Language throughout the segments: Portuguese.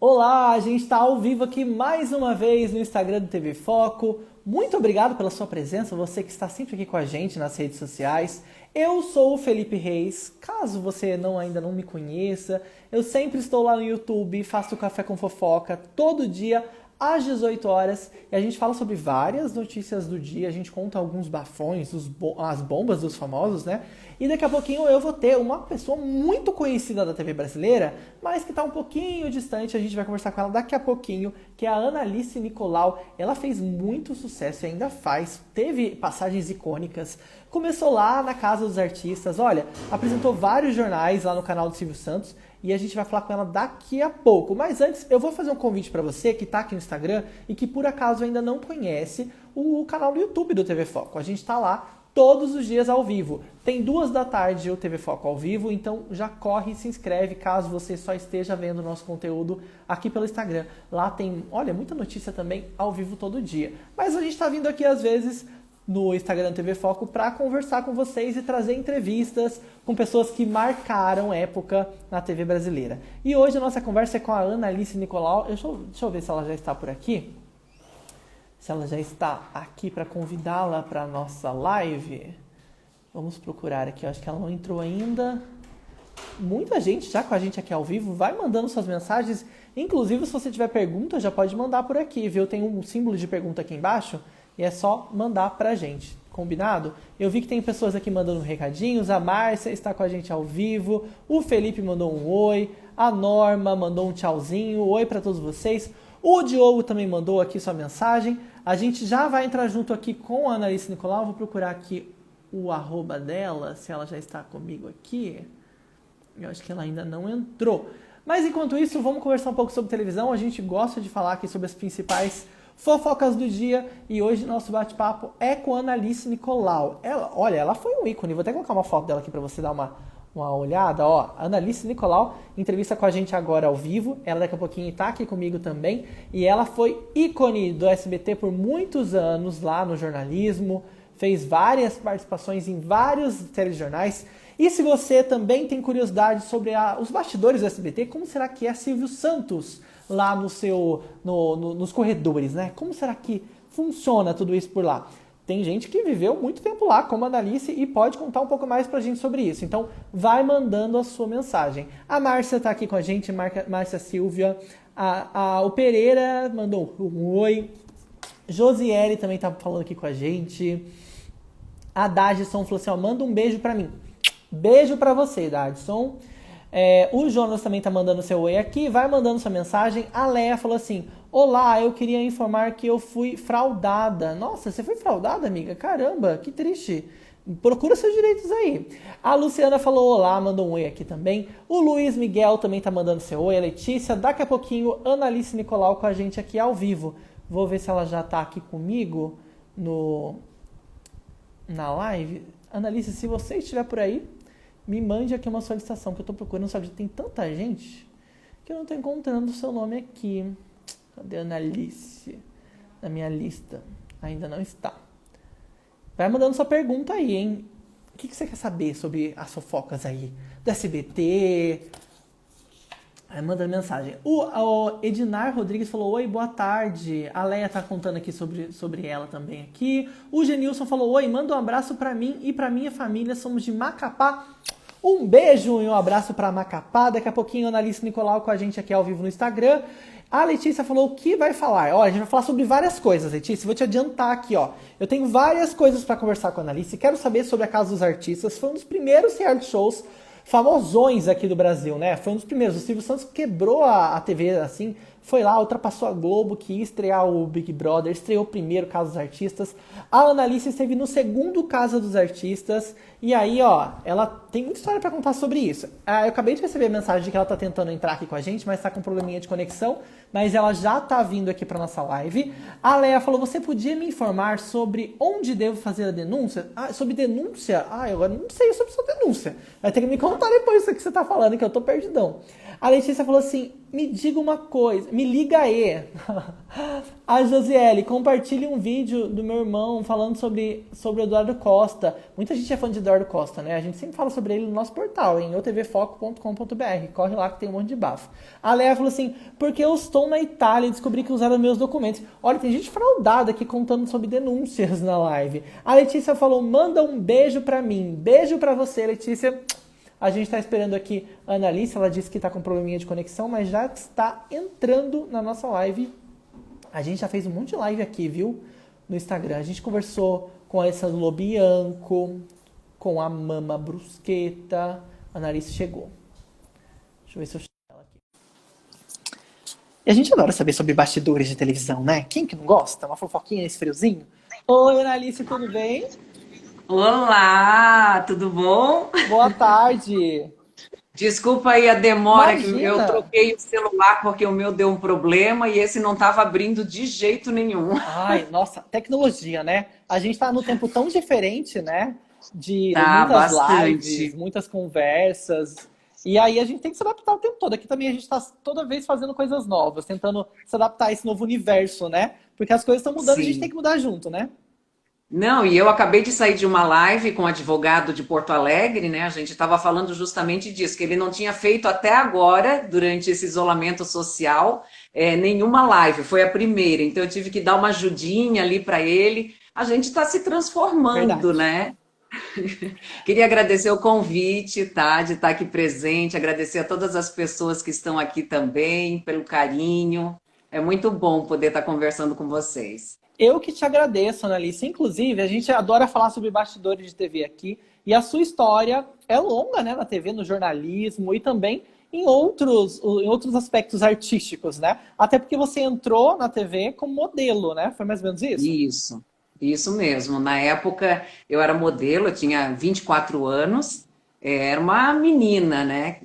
Olá, a gente está ao vivo aqui mais uma vez no Instagram do TV Foco. Muito obrigado pela sua presença, você que está sempre aqui com a gente nas redes sociais. Eu sou o Felipe Reis, caso você ainda não me conheça, eu sempre estou lá no YouTube, faço Café com Fofoca todo dia às 18 horas e a gente fala sobre várias notícias do dia, a gente conta alguns bafões, as bombas dos famosos, né? E daqui a pouquinho eu vou ter uma pessoa muito conhecida da TV brasileira, mas que está um pouquinho distante, a gente vai conversar com ela daqui a pouquinho, que é a Analice Nicolau. Ela fez muito sucesso e ainda faz, teve passagens icônicas, começou lá na Casa dos Artistas, olha, apresentou vários jornais lá no canal do Silvio Santos, e a gente vai falar com ela daqui a pouco. Mas antes, eu vou fazer um convite para você que está aqui no Instagram e que por acaso ainda não conhece o canal do YouTube do TV Foco. A gente está lá todos os dias ao vivo. Tem 2 da tarde o TV Foco ao vivo, então já corre e se inscreve caso você só esteja vendo o nosso conteúdo aqui pelo Instagram. Lá tem, olha, muita notícia também ao vivo todo dia. Mas a gente está vindo aqui às vezes no Instagram TV Foco para conversar com vocês e trazer entrevistas com pessoas que marcaram época na TV brasileira. E hoje a nossa conversa é com a Analice Nicolau. Deixa eu ver se ela já está por aqui. Se ela já está aqui para convidá-la para a nossa live. Vamos procurar aqui, eu acho que ela não entrou ainda. Muita gente já com a gente aqui ao vivo, vai mandando suas mensagens. Inclusive, se você tiver pergunta, já pode mandar por aqui, viu? Tem um símbolo de pergunta aqui embaixo. E é só mandar pra gente, combinado? Eu vi que tem pessoas aqui mandando recadinhos, a Márcia está com a gente ao vivo, o Felipe mandou um oi, a Norma mandou um tchauzinho, oi pra todos vocês, o Diogo também mandou aqui sua mensagem, a gente já vai entrar junto aqui com a Analice Nicolau, vou procurar aqui o arroba dela, se ela já está comigo aqui, eu acho que ela ainda não entrou. Mas enquanto isso, vamos conversar um pouco sobre televisão, a gente gosta de falar aqui sobre as principais fofocas do dia, e hoje nosso bate-papo é com a Analice Nicolau. Ela foi um ícone, vou até colocar uma foto dela aqui para você dar uma olhada. Ó, a Analice Nicolau entrevista com a gente agora ao vivo, ela daqui a pouquinho está aqui comigo também, e ela foi ícone do SBT por muitos anos lá no jornalismo, fez várias participações em vários telejornais. E se você também tem curiosidade sobre os bastidores do SBT, como será que é Silvio Santos lá nos corredores, né? Como será que funciona tudo isso por lá? Tem gente que viveu muito tempo lá, como a Analice, e pode contar um pouco mais pra gente sobre isso. Então, vai mandando a sua mensagem. A Márcia tá aqui com a gente, Márcia Silvia. O Pereira mandou um oi. Josiele também tá falando aqui com a gente. A Dadson falou assim, ó, manda um beijo pra mim. Beijo pra você, Dadson. O Jonas também tá mandando seu oi aqui, vai mandando sua mensagem. A Leia falou assim, olá, eu queria informar que eu fui fraudada. Nossa, você foi fraudada, amiga? Caramba, que triste. Procura seus direitos aí. A Luciana falou olá, mandou um oi aqui também. O Luiz Miguel também tá mandando seu oi. A Letícia, daqui a pouquinho, Analice Nicolau com a gente aqui ao vivo. Vou ver se ela já tá aqui comigo na live. Analice, se você estiver por aí, me mande aqui uma solicitação, que eu tô procurando, sabe, tem tanta gente que eu não tô encontrando o seu nome aqui. Cadê a Analice? Na minha lista. Ainda não está. Vai mandando sua pergunta aí, hein? O que você quer saber sobre as fofocas aí? Do SBT? Aí manda mensagem. O Edinar Rodrigues falou, oi, boa tarde. A Leia tá contando aqui sobre ela também aqui. O Genilson falou, oi, manda um abraço pra mim e pra minha família, somos de Macapá. Um beijo e um abraço pra Macapá. Daqui a pouquinho a Analice Nicolau com a gente aqui ao vivo no Instagram. A Letícia falou o que vai falar. Ó, a gente vai falar sobre várias coisas, Letícia. Vou te adiantar aqui, ó. Eu tenho várias coisas pra conversar com a Analice. Quero saber sobre a Casa dos Artistas. Foi um dos primeiros reality shows famosões aqui do Brasil, né? Foi um dos primeiros. O Silvio Santos quebrou a TV, assim, foi lá, ultrapassou a Globo, que ia estrear o Big Brother, estreou o primeiro Casa dos Artistas. A Analice esteve no segundo Casa dos Artistas, e aí, ó, ela tem muita história pra contar sobre isso. Eu acabei de receber a mensagem de que ela tá tentando entrar aqui com a gente, mas tá com um probleminha de conexão, mas ela já tá vindo aqui pra nossa live. A Leia falou, você podia me informar sobre onde devo fazer a denúncia? Sobre denúncia? Eu agora não sei sobre sua denúncia. Vai ter que me contar depois isso que você tá falando, que eu tô perdidão. A Letícia falou assim, Me diga uma coisa, me liga aí. A Josiele, compartilhe um vídeo do meu irmão falando sobre o Eduardo Costa. Muita gente é fã de Eduardo Costa, né? A gente sempre fala sobre ele no nosso portal, em eutvfoco.com.br. Corre lá que tem um monte de bafo. A Leia falou assim, porque eu estou na Itália e descobri que usaram meus documentos. Olha, tem gente fraudada aqui contando sobre denúncias na live. A Letícia falou, manda um beijo pra mim. Beijo pra você, Letícia. A gente está esperando aqui a Annalise, ela disse que está com um probleminha de conexão, mas já está entrando na nossa live. A gente já fez um monte de live aqui, viu? No Instagram. A gente conversou com a Alessandro Lobianco, com a Mama Brusqueta. A Annalise chegou. Deixa eu ver se eu chego ela aqui. E a gente adora saber sobre bastidores de televisão, né? Quem que não gosta? Uma fofoquinha nesse friozinho? Oi, Annalise, tudo bem? Olá, tudo bom? Boa tarde. Desculpa aí a demora, que Imagina. eu troquei o celular porque o meu deu um problema e esse não estava abrindo de jeito nenhum. Ai, nossa, tecnologia, né? A gente tá num tempo tão diferente, né? De Tá, muitas lives, bastante. muitas conversas. E aí a gente tem que se adaptar o tempo todo. Aqui também a gente tá toda vez fazendo coisas novas, tentando se adaptar a esse novo universo, né? Porque as coisas estão mudando e a gente tem Sim. que mudar junto, né? Não, e eu acabei de sair de uma live com um advogado de Porto Alegre, né? A gente estava falando justamente disso, que ele não tinha feito até agora, durante esse isolamento social, nenhuma live, foi a primeira. Então eu tive que dar uma ajudinha ali para ele. A gente está se transformando, Verdade. né? Queria agradecer o convite, tá? De estar aqui presente, agradecer a todas as pessoas que estão aqui também, pelo carinho. É muito bom poder estar conversando com vocês. Eu que te agradeço, Annalise. Inclusive, a gente adora falar sobre bastidores de TV aqui. E a sua história é longa, né? Na TV, no jornalismo e também em outros aspectos artísticos, né? Até porque você entrou na TV como modelo, né? Foi mais ou menos isso? Isso mesmo. Na época eu era modelo, eu tinha 24 anos, era uma menina, né?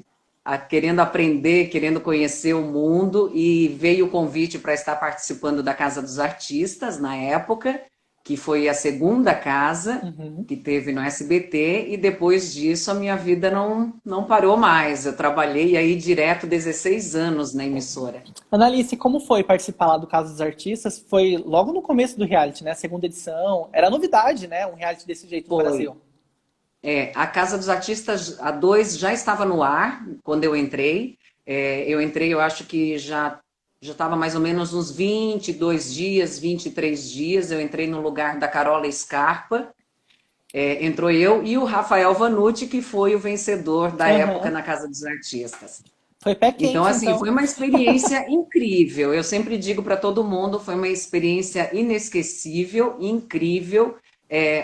Querendo aprender, querendo conhecer o mundo, e veio o convite para estar participando da Casa dos Artistas na época, que foi a segunda casa Uhum. que teve no SBT, e depois disso a minha vida não parou mais. Eu trabalhei aí direto 16 anos na emissora. Annalise, como foi participar lá do Caso dos Artistas? Foi logo no começo do reality, né? Segunda edição. Era novidade, né? Um reality desse jeito no Foi. Brasil. A Casa dos Artistas, a 2 já estava no ar quando eu entrei. Eu entrei, eu acho que já estava mais ou menos uns 22 dias, 23 dias. Eu entrei no lugar da Carola Scarpa. Entrou eu e o Rafael Vanucci, que foi o vencedor da época Aham. na Casa dos Artistas. Foi pé Então, quente, assim, então. foi uma experiência incrível. Eu sempre digo para todo mundo, foi uma experiência inesquecível, incrível,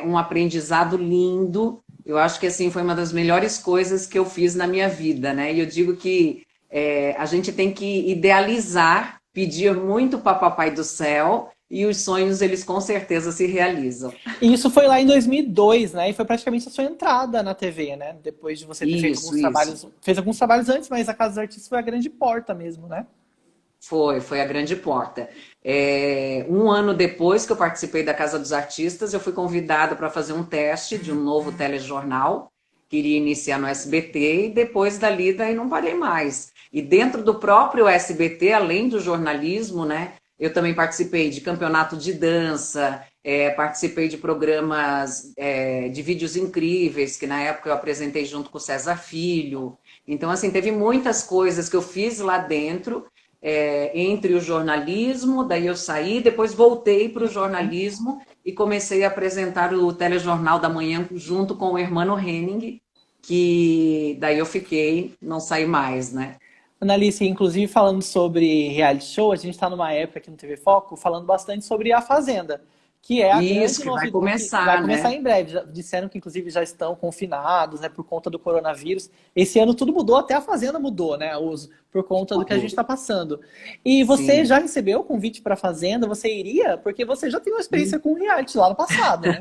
um aprendizado lindo. Eu acho que, assim, foi uma das melhores coisas que eu fiz na minha vida, né? E eu digo que a gente tem que idealizar, pedir muito para Papai do Céu, e os sonhos, eles com certeza se realizam. E isso foi lá em 2002, né? E foi praticamente a sua entrada na TV, né? Depois de você ter feito Isso, alguns isso. trabalhos. Fez alguns trabalhos antes, mas a Casa dos Artistas foi a grande porta mesmo, né? Foi a grande porta. Um ano depois que eu participei da Casa dos Artistas, eu fui convidada para fazer um teste de um novo telejornal, que iria iniciar no SBT, e depois dali, daí não parei mais. E dentro do próprio SBT, além do jornalismo, né, eu também participei de campeonato de dança, participei de programas de vídeos incríveis, que na época eu apresentei junto com o César Filho. Então, assim, teve muitas coisas que eu fiz lá dentro, entre o jornalismo, daí eu saí, depois voltei para o jornalismo e comecei a apresentar o Telejornal da Manhã junto com o Hermano Henning, que daí eu fiquei, não saí mais, né? Annalise, inclusive falando sobre reality show, a gente está numa época aqui no TV Foco falando bastante sobre A Fazenda, que é a Isso, grande que vai novidade, que vai começar, começar né? em breve. Disseram que inclusive já estão confinados, né, por conta do coronavírus. Esse ano tudo mudou, até a Fazenda mudou, né, por conta do que a gente Mudou. está passando. E você Sim. já recebeu o convite para a Fazenda? Você iria? Porque você já tem uma experiência com reality lá no passado, né?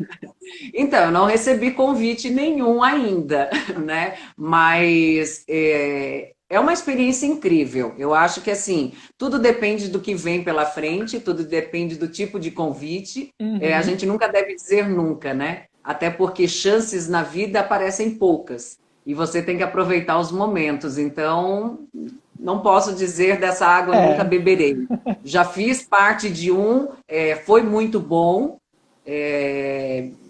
Então, eu não recebi convite nenhum ainda, né? Mas é uma experiência incrível. Eu acho que, assim, tudo depende do que vem pela frente, tudo depende do tipo de convite. A Uhum. gente nunca deve dizer nunca, né? Até porque chances na vida aparecem poucas. E você tem que aproveitar os momentos. Então, não posso dizer dessa água eu nunca É. beberei. Já fiz parte de um, foi muito bom,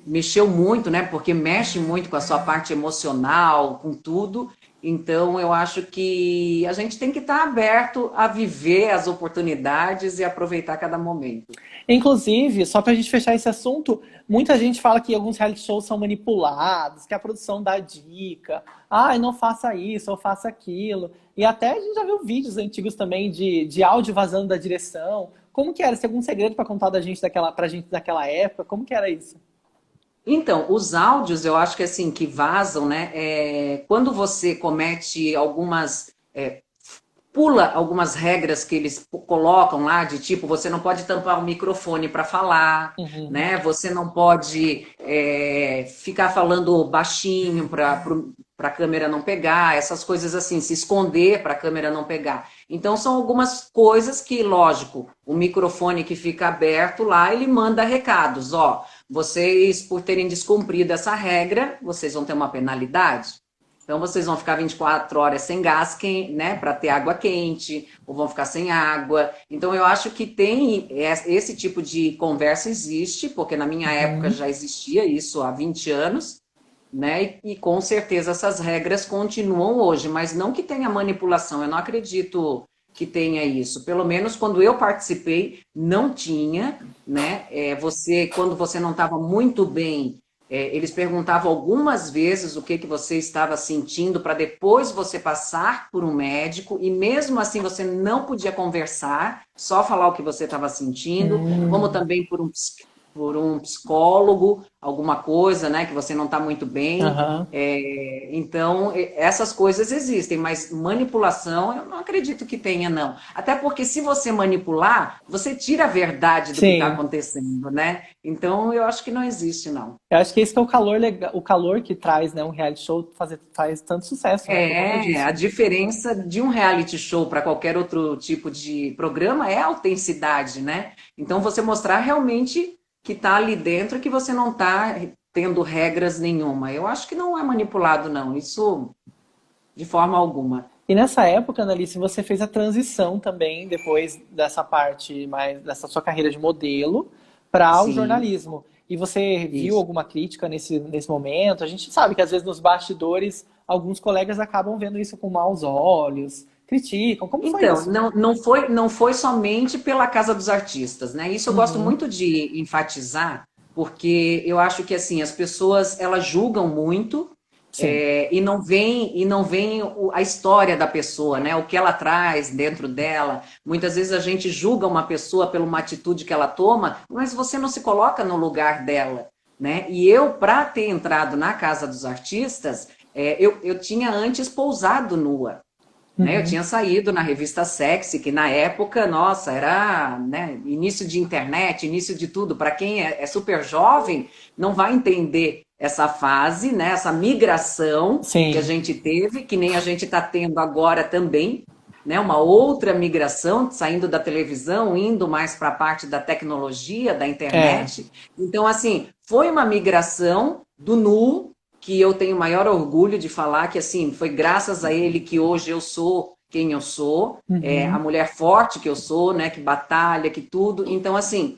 mexeu muito, né? Porque mexe muito com a sua parte emocional, com tudo. Então, eu acho que a gente tem que estar aberto a viver as oportunidades e aproveitar cada momento. Inclusive, só pra gente fechar esse assunto, muita gente fala que alguns reality shows são manipulados, que a produção dá dica. Ai, não faça isso ou faça aquilo. E até a gente já viu vídeos antigos também de áudio vazando da direção. Como que era? Você tem algum segredo pra contar pra gente daquela época? Como que era isso? Então, os áudios, eu acho que assim, que vazam, né? Quando você comete algumas, pula algumas regras que eles colocam lá, de tipo, você não pode tampar o microfone para falar, Uhum. né? Você não pode ficar falando baixinho para a câmera não pegar, essas coisas assim, se esconder para a câmera não pegar. Então, são algumas coisas que, lógico, o microfone que fica aberto lá, ele manda recados, ó, vocês, por terem descumprido essa regra, vocês vão ter uma penalidade. Então, vocês vão ficar 24 horas sem gás, né, para ter água quente, ou vão ficar sem água. Então, eu acho que tem esse tipo de conversa existe, porque na minha época Uhum. já existia isso há 20 anos, né? E com certeza essas regras continuam hoje, mas não que tenha manipulação. Eu não acredito que tenha isso. Pelo menos quando eu participei, não tinha, né? Quando você não estava muito bem, eles perguntavam algumas vezes o que que você estava sentindo para depois você passar por um médico e mesmo assim você não podia conversar, só falar o que você estava sentindo, como Hum. também por um psicólogo, alguma coisa, né, que você não está muito bem. Aham. Então, essas coisas existem, mas manipulação eu não acredito que tenha, não. Até porque se você manipular, você tira a verdade do que está Sim. acontecendo, né? Então, eu acho que não existe, não. Eu acho que esse que é o calor legal, o calor que traz, né, um reality show faz tanto sucesso, né, por conta A disso. diferença de um reality show para qualquer outro tipo de programa é a autenticidade, né? Então, você mostrar realmente que está ali dentro e que você não está tendo regras nenhuma. Eu acho que não é manipulado, não. Isso de forma alguma. E nessa época, Annalise, você fez a transição também, depois dessa parte mais dessa sua carreira de modelo, para o Sim, jornalismo. E você viu isso. alguma crítica nesse momento? A gente sabe que às vezes nos bastidores alguns colegas acabam vendo isso com maus olhos, criticam. Como foi Então, isso? não foi somente pela Casa dos Artistas, né? Isso eu gosto Uhum. muito de enfatizar, porque eu acho que assim as pessoas elas julgam muito Sim. e não veem a história da pessoa, né? O que ela traz dentro dela. Muitas vezes a gente julga uma pessoa pela uma atitude que ela toma, mas você não se coloca no lugar dela, né? E eu, para ter entrado na Casa dos Artistas, eu tinha antes pousado nua. Né? Eu Uhum. tinha saído na revista Sexy, que na época, nossa, era, né, início de internet, início de tudo. Para quem é super jovem, não vai entender essa fase, né, essa migração que a Sim. gente teve, que nem a gente está tendo agora também, né, uma outra migração, saindo da televisão, indo mais para a parte da tecnologia, da É. internet. Então, assim, foi uma migração do nu que eu tenho maior orgulho de falar que assim foi graças a ele que hoje eu sou quem eu sou, a Uhum. mulher forte que eu sou, né, que batalha, que tudo. Então assim,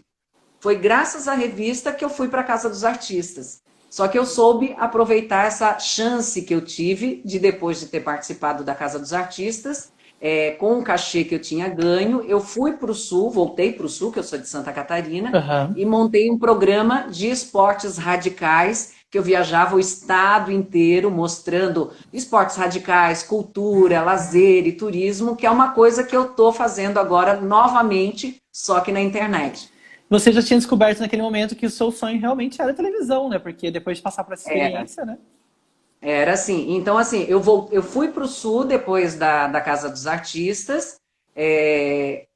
foi graças à revista que eu fui para a Casa dos Artistas. Só que eu soube aproveitar essa chance que eu tive de depois de ter participado da Casa dos Artistas, com o cachê que eu tinha ganho, eu fui para o Sul, voltei para o Sul, que eu sou de Santa Catarina, Aham. e montei um programa de esportes radicais que eu viajava o estado inteiro mostrando esportes radicais, cultura, lazer e turismo, que é uma coisa que eu estou fazendo agora novamente, só que na internet. Você já tinha descoberto naquele momento que o seu sonho realmente era televisão, né? Porque depois de passar por essa Era, experiência, né? era assim. Então, assim, eu fui para o Sul depois da Casa dos Artistas, é,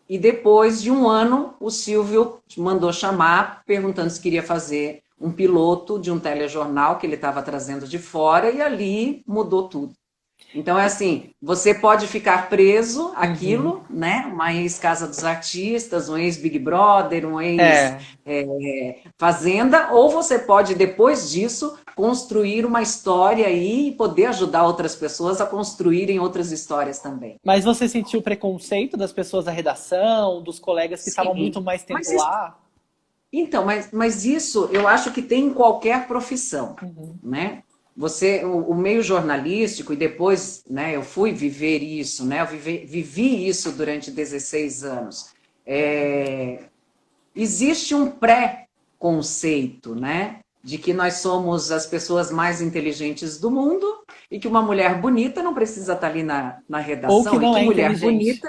e depois de um ano, o Silvio mandou chamar, perguntando se queria fazer um piloto de um telejornal que ele estava trazendo de fora, e ali mudou tudo. Então, é assim, você pode ficar preso Uhum. àquilo, né? Uma ex-Casa dos Artistas, um ex-Big Brother, um É, ex-Fazenda, ou você pode, depois disso, construir uma história aí e poder ajudar outras pessoas a construírem outras histórias também. mas você sentiu preconceito das pessoas da redação, dos colegas que estavam muito Sim, mais mas tempo lá? então, mas isso eu acho que tem em qualquer profissão, Uhum. né? O meio jornalístico, e depois, né, eu fui viver isso, né? Eu vivi isso durante 16 anos. É, existe um pré-conceito, né? De que nós somos as pessoas mais inteligentes do mundo e que uma mulher bonita não precisa estar ali na Ou que redação, e não que é mulher inteligente. bonita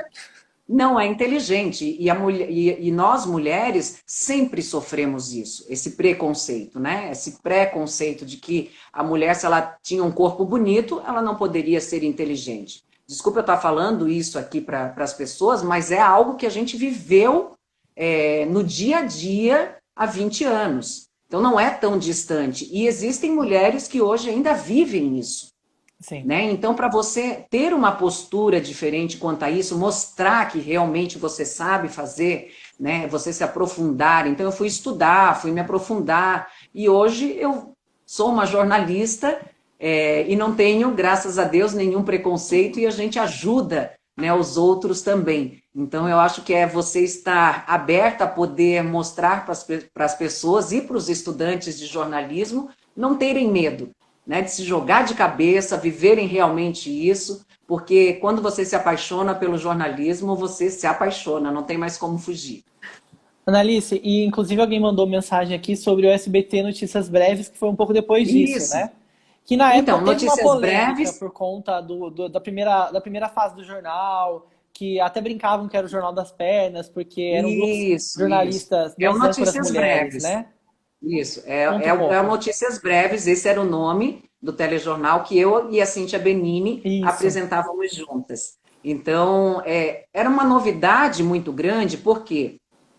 não é inteligente. E nós, mulheres, sempre sofremos isso, esse preconceito, né? Esse preconceito de que a mulher, se ela tinha um corpo bonito, ela não poderia ser inteligente. Desculpa eu estar falando isso aqui para as pessoas, mas é algo que a gente viveu no dia a dia há 20 anos. Então não é tão distante. E existem mulheres que hoje ainda vivem isso. Sim. Né? Então, para você ter uma postura diferente quanto a isso, mostrar que realmente você sabe fazer, né? Você se aprofundar. Então, eu fui estudar, fui me aprofundar, e hoje eu sou uma jornalista e não tenho, graças a Deus, nenhum preconceito, e a gente ajuda, né, os outros também. Então, eu acho que é você estar aberta a poder mostrar para as pessoas e para os estudantes de jornalismo não terem medo, né, de se jogar de cabeça, viverem realmente isso, porque quando você se apaixona pelo jornalismo, você se apaixona, não tem mais como fugir. Analice, e inclusive alguém mandou mensagem aqui sobre o SBT Notícias Breves, que foi um pouco depois disso, Isso. né? Que na época Então, teve uma notícias polêmica breves, por conta da primeira fase do jornal, que até brincavam que era o Jornal das Pernas, porque eram duas isso. jornalistas, É o duas âncoras Notícias mulheres, Breves. né? Isso, Conta um é o pouco. Notícias Breves, esse era o nome do telejornal que eu e a Cíntia Benini Isso. apresentávamos juntas. Então, era uma novidade muito grande, porque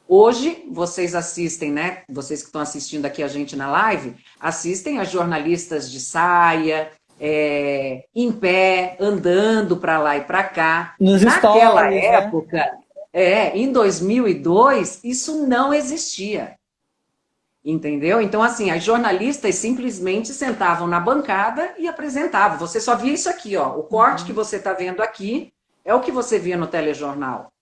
hoje vocês assistem, né? Vocês que estão assistindo aqui a gente na live, assistem as jornalistas de saia, em pé, andando para lá e para cá. Nos Naquela stories, né? época, em 2002, isso não existia. Entendeu? Então, assim, as jornalistas simplesmente sentavam na bancada e apresentavam. Você só via isso aqui, ó. O corte que Uhum. você está vendo aqui é o que você via no telejornal.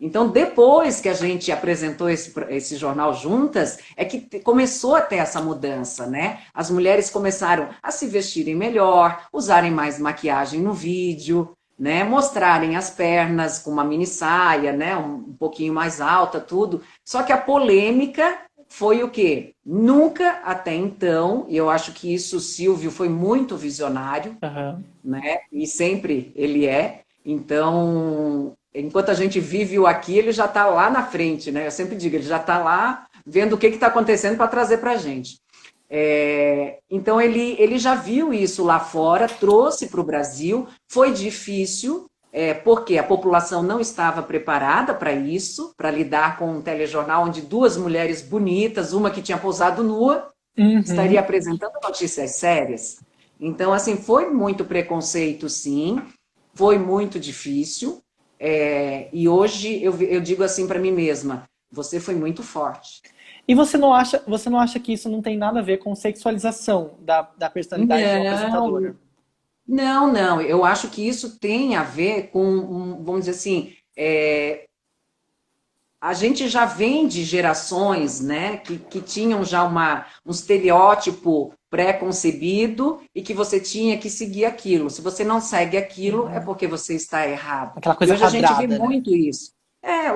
Então, depois que a gente apresentou esse jornal juntas, é que começou a ter essa mudança, né? As mulheres começaram a se vestirem melhor, usarem mais maquiagem no vídeo, né? Mostrarem as pernas com uma mini saia, né? Um pouquinho mais alta, tudo. Só que a polêmica foi o quê? Nunca até então, e eu acho que isso o Silvio foi muito visionário, Aham. né? E sempre ele é. Então, enquanto a gente vive o aqui, ele já está lá na frente, né? Eu sempre digo, ele já está lá vendo o que está acontecendo para trazer para a gente. Então, ele já viu isso lá fora, trouxe para o Brasil, foi difícil, porque a população não estava preparada para isso, para lidar com um telejornal onde duas mulheres bonitas, uma que tinha pousado nua, estaria Uhum. apresentando notícias sérias. Então, assim, foi muito preconceito, sim, foi muito difícil. E hoje eu digo assim para mim mesma: você foi muito forte. E você não acha que isso não tem nada a ver com sexualização da personalidade de uma apresentadora? Não, não. Eu acho que isso tem a ver com, vamos dizer assim, a gente já vem de gerações, né, que tinham já um estereótipo pré-concebido e que você tinha que seguir aquilo. Se você não segue aquilo, é Uhum. porque você está errado. Aquela E coisa hoje a gente vê quadrada, né? muito isso.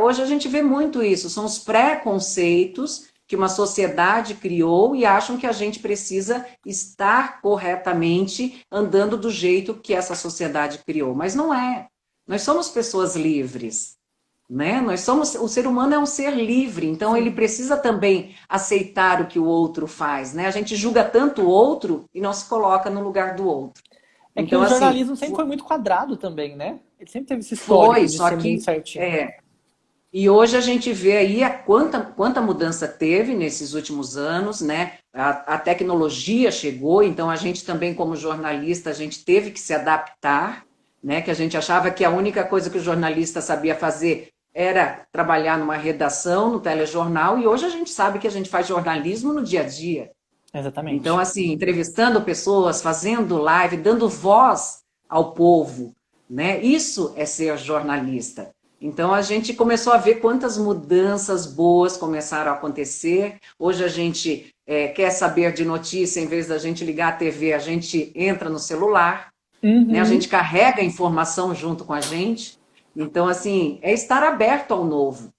Hoje a gente vê muito isso. São os preconceitos que uma sociedade criou e acham que a gente precisa estar corretamente andando do jeito que essa sociedade criou. Mas não é. Nós somos pessoas livres, né? O ser humano é um ser livre, então ele Sim. precisa também aceitar o que o outro faz, né? A gente julga tanto o outro e não se coloca no lugar do outro. É que Então, o assim, jornalismo sempre foi muito quadrado também, né? Ele sempre teve esse histórico foi, de só ser muito que certinho. E hoje a gente vê aí quanta mudança teve nesses últimos anos, né? A tecnologia chegou, então a gente também, como jornalista, a gente teve que se adaptar, né? Que a gente achava que a única coisa que o jornalista sabia fazer era trabalhar numa redação, no telejornal, e hoje a gente sabe que a gente faz jornalismo no dia a dia. Então, Exatamente. assim, entrevistando pessoas, fazendo live, dando voz ao povo, né? Isso é ser jornalista. Então, a gente começou a ver quantas mudanças boas começaram a acontecer. Hoje a gente quer saber de notícia, em vez da gente ligar a TV, a gente entra no celular, né? A gente Uhum. carrega a informação junto com a gente. Então, assim, é estar aberto ao novo.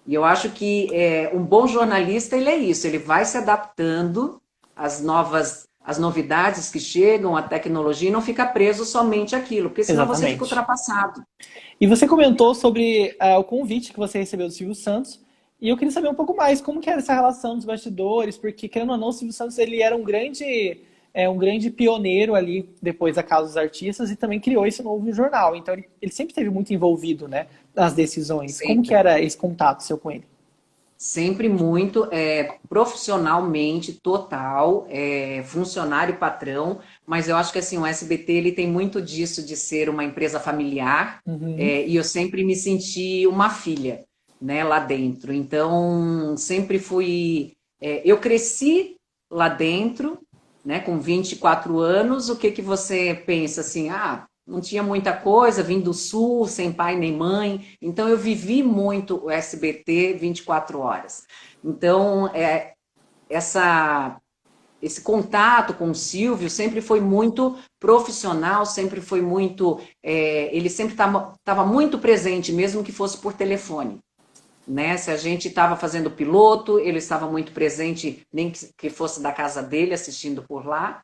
E eu acho que um bom jornalista, ele é isso, ele vai se adaptando às novidades que chegam, à tecnologia, e não fica preso somente àquilo, porque senão você fica Exatamente. ultrapassado. E você comentou sobre o convite que você recebeu do Silvio Santos, e eu queria saber um pouco mais como que era essa relação dos bastidores, porque, querendo ou não, o Silvio Santos ele era um grande pioneiro ali depois da Casa dos Artistas e também criou esse novo jornal. Então ele sempre esteve muito envolvido, né, nas decisões. Como que Sempre. era esse contato seu com ele? Sempre muito profissionalmente, total, funcionário patrão, mas eu acho que assim, o SBT ele tem muito disso de ser uma empresa familiar, Uhum. e eu sempre me senti uma filha, né, lá dentro. Então, sempre fui. Eu cresci lá dentro, né, com 24 anos. O que que você pensa assim? Ah, não tinha muita coisa, vim do Sul, sem pai nem mãe. Então, eu vivi muito o SBT 24 horas. Então, essa, esse contato com o Silvio sempre foi muito profissional, sempre foi muito. Ele sempre estava muito presente, mesmo que fosse por telefone. Né? Se a gente estava fazendo piloto, ele estava muito presente, nem que fosse da casa dele, assistindo por lá.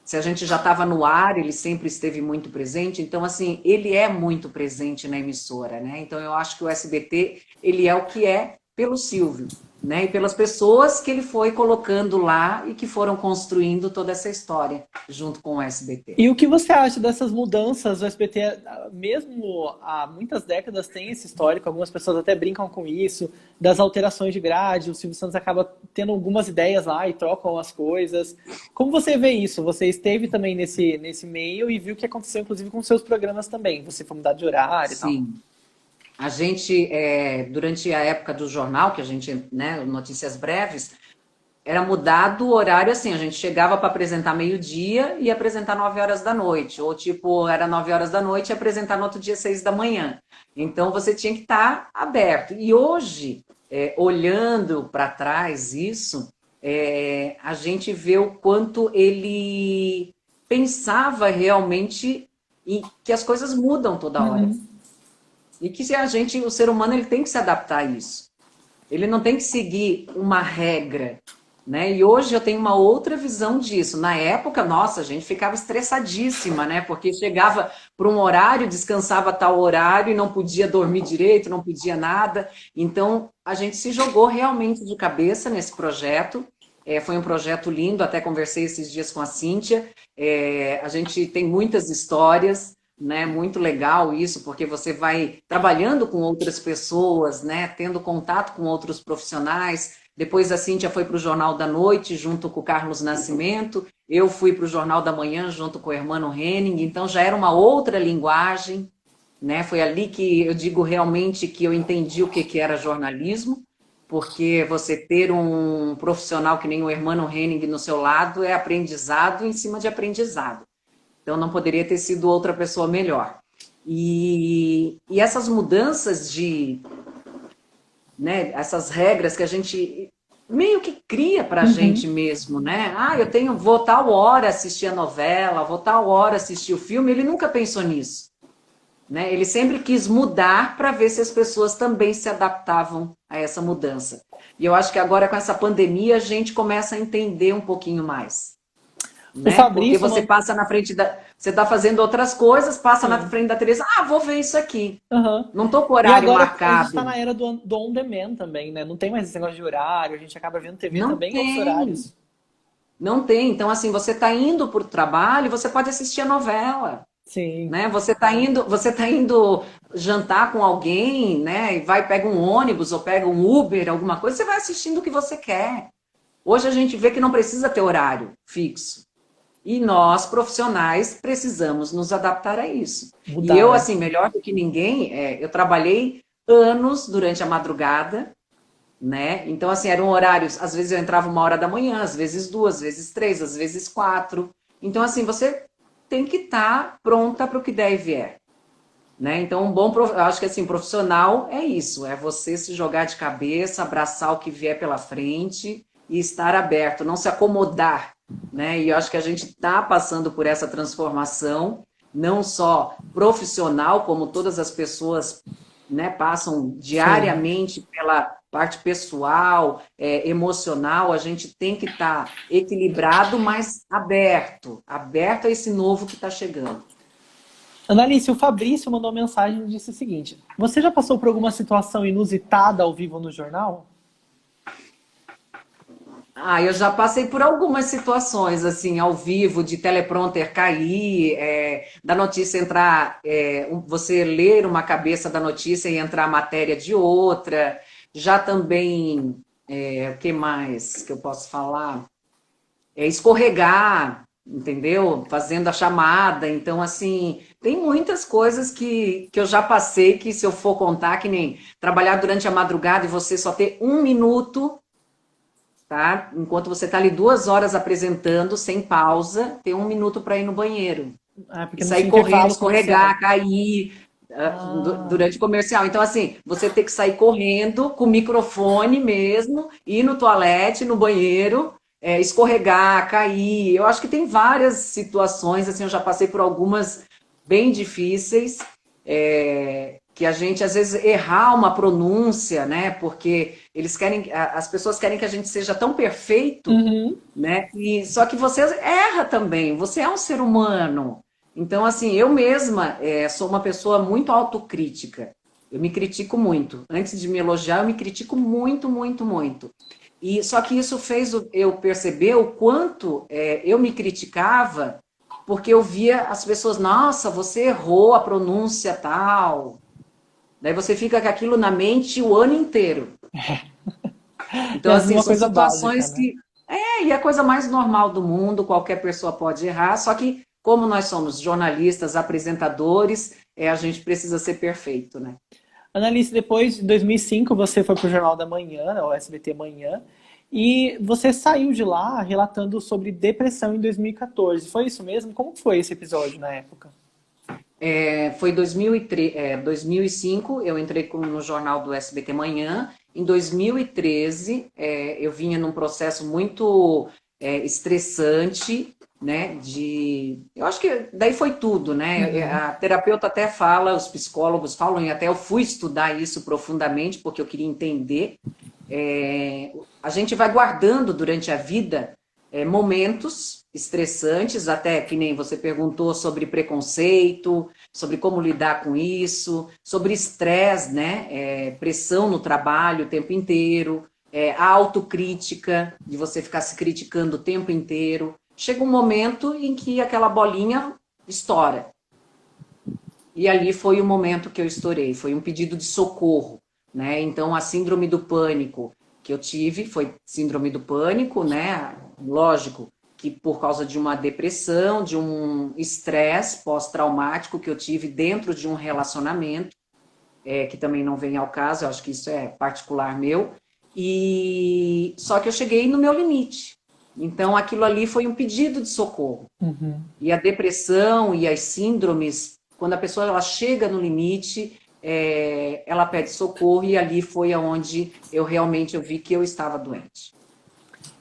Se a gente já estava no ar, ele sempre esteve muito presente. Então, assim, ele é muito presente na emissora, né? Então, eu acho que o SBT, ele é o que é pelo Silvio, né? E pelas pessoas que ele foi colocando lá e que foram construindo toda essa história junto com o SBT. E o que você acha dessas mudanças? O SBT, mesmo há muitas décadas, tem esse histórico, algumas pessoas até brincam com isso, das alterações de grade, o Silvio Santos acaba tendo algumas ideias lá e trocam as coisas. Como você vê isso? Você esteve também nesse meio e viu o que aconteceu, inclusive, com seus programas também. Você foi mudar de horário e tal. Sim. A gente, durante a época do jornal, que a gente, né, notícias breves, era mudado o horário assim, a gente chegava para apresentar meio-dia e ia apresentar 9 horas da noite, ou tipo, era 9 horas da noite e apresentar no outro dia 6 da manhã. Então você tinha que estar aberto. E hoje, olhando para trás isso, a gente vê o quanto ele pensava realmente e que as coisas mudam toda hora. Uhum. E que se a gente, o ser humano, ele tem que se adaptar a isso. Ele não tem que seguir uma regra, né? E hoje eu tenho uma outra visão disso. Na época, nossa, a gente ficava estressadíssima, né? Porque chegava para um horário, descansava tal horário e não podia dormir direito, não podia nada. Então, a gente se jogou realmente de cabeça nesse projeto. Foi um projeto lindo, até conversei esses dias com a Cíntia. A gente tem muitas histórias, né? Muito legal isso, porque você vai trabalhando com outras pessoas, né? Tendo contato com outros profissionais. Depois a Cíntia foi para o Jornal da Noite, junto com o Carlos Nascimento. Eu fui para o Jornal da Manhã, junto com o Hermano Henning. Então já era uma outra linguagem, né? Foi ali que eu digo realmente que eu entendi o que era jornalismo, porque você ter um profissional que nem o Hermano Henning no seu lado é aprendizado em cima de aprendizado. Então, não poderia ter sido outra pessoa melhor. E essas mudanças né, essas regras que a gente meio que cria para a gente Uhum. mesmo, né? Ah, vou tal hora assistir a novela, vou tal hora assistir o filme. Ele nunca pensou nisso, né? Ele sempre quis mudar para ver se as pessoas também se adaptavam a essa mudança. E eu acho que agora com essa pandemia a gente começa a entender um pouquinho mais, O né? Porque Fabrício, você passa na frente você está fazendo outras coisas, passa na sim. frente da televisão, vou ver isso aqui. Uhum. Não estou com E horário agora a gente está marcado. na era do on demand também, né? Não tem mais esse negócio de horário, a gente acaba vendo TV Não também em outros tem, horários. não tem. Então, assim, você está indo para o trabalho, você pode assistir a novela. Sim. né? Você tá indo jantar com alguém, né? E pega um ônibus ou pega um Uber, alguma coisa, você vai assistindo o que você quer. Hoje a gente vê que não precisa ter horário fixo. E nós, profissionais, precisamos nos adaptar a isso. E Mudar, eu, né? assim, melhor do que ninguém, eu trabalhei anos durante a madrugada, né? Então, assim, eram horários, às vezes eu entrava 1 hora da manhã, às vezes 2, às vezes 3, às vezes 4. Então, assim, você tem que estar pronta para o que der e vier, né? Então, eu acho que assim, profissional é isso, é você se jogar de cabeça, abraçar o que vier pela frente e estar aberto, não se acomodar, né? E eu acho que a gente está passando por essa transformação, não só profissional, como todas as pessoas, né, passam Sim. diariamente pela parte pessoal, emocional, a gente tem que estar equilibrado, mas aberto a esse novo que está chegando. Analice, o Fabrício mandou uma mensagem e disse o seguinte: você já passou por alguma situação inusitada ao vivo no jornal? Eu já passei por algumas situações, assim, ao vivo, de teleprompter cair, da notícia entrar, você ler uma cabeça da notícia e entrar a matéria de outra. Já também, o que mais que eu posso falar? Escorregar, entendeu? Fazendo a chamada. Então, assim, tem muitas coisas que eu já passei que, se eu for contar, que nem trabalhar durante a madrugada e você só ter 1 minuto, tá? Enquanto você está ali 2 horas apresentando, sem pausa, tem 1 minuto para ir no banheiro. Ah, E porque não sair tinha correndo, intervalo comercial. escorregar, cair Ah, durante o comercial. Então, assim, você tem que sair correndo com o microfone mesmo, ir no toalete, no banheiro, escorregar, cair. Eu acho que tem várias situações, assim, eu já passei por algumas bem difíceis, que a gente às vezes errar uma pronúncia, né? Porque eles querem, as pessoas querem que a gente seja tão perfeito, uhum. né? E só que você erra também, você é um ser humano. Então, assim, eu mesma sou uma pessoa muito autocrítica. Eu me critico muito. Antes de me elogiar, eu me critico muito, muito, muito. E só que isso fez eu perceber o quanto eu me criticava, porque eu via as pessoas, nossa, você errou a pronúncia tal. Daí você fica com aquilo na mente o ano inteiro. E Então, às vezes assim, uma são coisa básica, situações né? que. E é a coisa mais normal do mundo, qualquer pessoa pode errar, só que, como nós somos jornalistas, apresentadores, a gente precisa ser perfeito, né? Analice, depois de 2005 você foi para o Jornal da Manhã, né, o SBT Manhã, e você saiu de lá relatando sobre depressão em 2014. Foi isso mesmo? Como foi esse episódio na época? Foi 2003, 2005, eu entrei no jornal do SBT Manhã. Em 2013, eu vinha num processo muito estressante, né? Eu acho que daí foi tudo, né? Uhum. A terapeuta até fala, os psicólogos falam, e até eu fui estudar isso profundamente, porque eu queria entender. A gente vai guardando durante a vida momentos estressantes, até que nem você perguntou sobre preconceito, sobre como lidar com isso, sobre estresse, né? Pressão no trabalho o tempo inteiro, a autocrítica, de você ficar se criticando o tempo inteiro. Chega um momento em que aquela bolinha estoura. E ali foi o momento que eu estourei, foi um pedido de socorro, né? Então, a síndrome do pânico que eu tive foi síndrome do pânico, né? Lógico que por causa de uma depressão, de um estresse pós-traumático que eu tive dentro de um relacionamento, que também não vem ao caso, eu acho que isso é particular meu, e só que eu cheguei no meu limite. Então, aquilo ali foi um pedido de socorro. Uhum. E a depressão e as síndromes, quando a pessoa ela chega no limite, ela pede socorro, e ali foi onde eu vi que eu estava doente.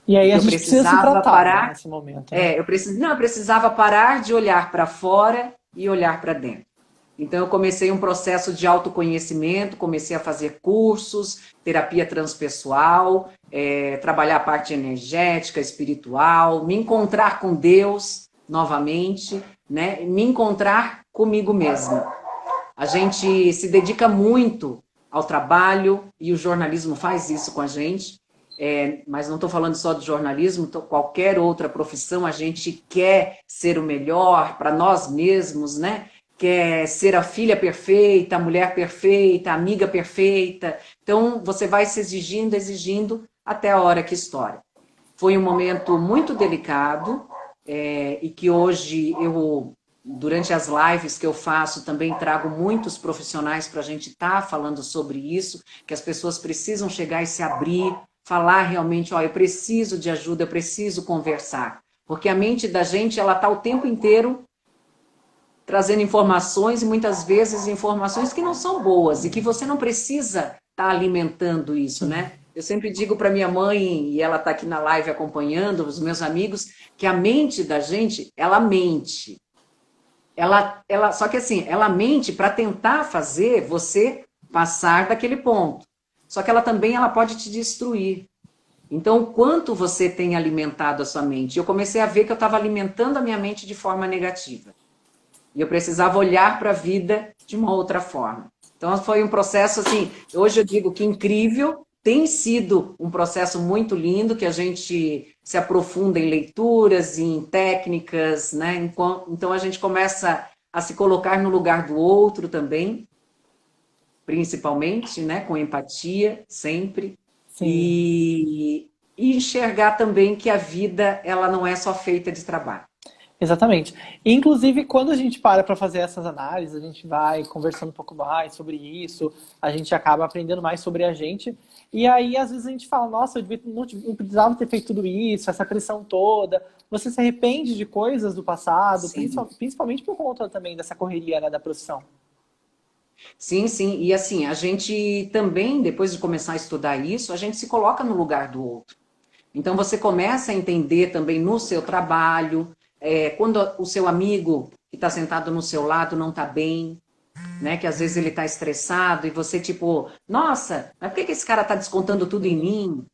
E E aí que a eu gente precisa se precisava tratar, né, parar, nesse momento, né? eu precisava parar de olhar para fora e olhar para dentro. Então, eu comecei um processo de autoconhecimento, comecei a fazer cursos, terapia transpessoal, trabalhar a parte energética, espiritual, me encontrar com Deus novamente, né? Me encontrar comigo mesma. A gente se dedica muito ao trabalho, e o jornalismo faz isso com a gente, mas não estou falando só do jornalismo, qualquer outra profissão, a gente quer ser o melhor para nós mesmos, né? Quer ser a filha perfeita, a mulher perfeita, a amiga perfeita. Então, você vai se exigindo, exigindo, até a hora que estoura. Foi um momento muito delicado, e que hoje eu, durante as lives que eu faço, também trago muitos profissionais para a gente estar falando sobre isso, que as pessoas precisam chegar e se abrir, falar realmente, eu preciso de ajuda, eu preciso conversar. Porque a mente da gente, ela está o tempo inteiro trazendo informações, e muitas vezes informações que não são boas, e que você não precisa estar alimentando isso, né? Eu sempre digo para minha mãe, e ela está aqui na live acompanhando, os meus amigos, que a mente da gente, ela mente. Só que assim, ela mente para tentar fazer você passar daquele ponto. Só que ela pode te destruir. Então, o quanto você tem alimentado a sua mente? Eu comecei a ver que eu estava alimentando a minha mente de forma negativa. E eu precisava olhar para a vida de uma outra forma. Então, foi um processo, assim, hoje eu digo que incrível, tem sido um processo muito lindo, que a gente se aprofunda em leituras, em técnicas, né? Então, a gente começa a se colocar no lugar do outro também, principalmente, né? Com empatia, sempre. E enxergar também que a vida, ela não é só feita de trabalho. Exatamente. Inclusive, quando a gente para fazer essas análises, a gente vai conversando um pouco mais sobre isso, a gente acaba aprendendo mais sobre a gente. E aí, às vezes, a gente fala, nossa, não precisava ter feito tudo isso, essa pressão toda. Você se arrepende de coisas do passado, principalmente por conta também dessa correria, né, da profissão. Sim, sim. E assim, a gente também, depois de começar a estudar isso, a gente se coloca no lugar do outro. Então, você começa a entender também no seu trabalho, quando o seu amigo que está sentado no seu lado não está bem, né? Que às vezes ele está estressado e você tipo, nossa, mas por que esse cara está descontando tudo em mim?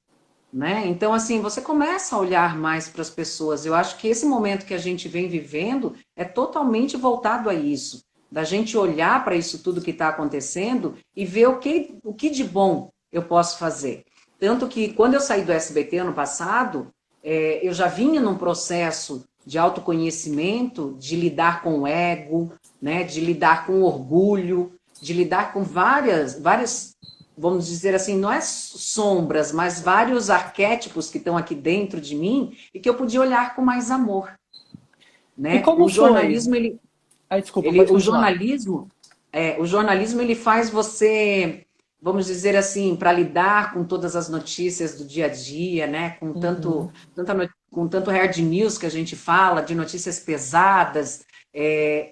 Né? Então, assim, você começa a olhar mais para as pessoas. Eu acho que esse momento que a gente vem vivendo é totalmente voltado a isso, da gente olhar para isso tudo que está acontecendo e ver o que de bom eu posso fazer. Tanto que quando eu saí do SBT ano passado, eu já vinha num processo de autoconhecimento, de lidar com o ego, né, de lidar com o orgulho, de lidar com várias, vamos dizer assim, não é sombras, mas vários arquétipos que estão aqui dentro de mim e que eu podia olhar com mais amor. Né? E como o jornalismo, foi? o jornalismo ele faz você, vamos dizer assim, para lidar com todas as notícias do dia a dia, né? Com tanto hard news que a gente fala, de notícias pesadas,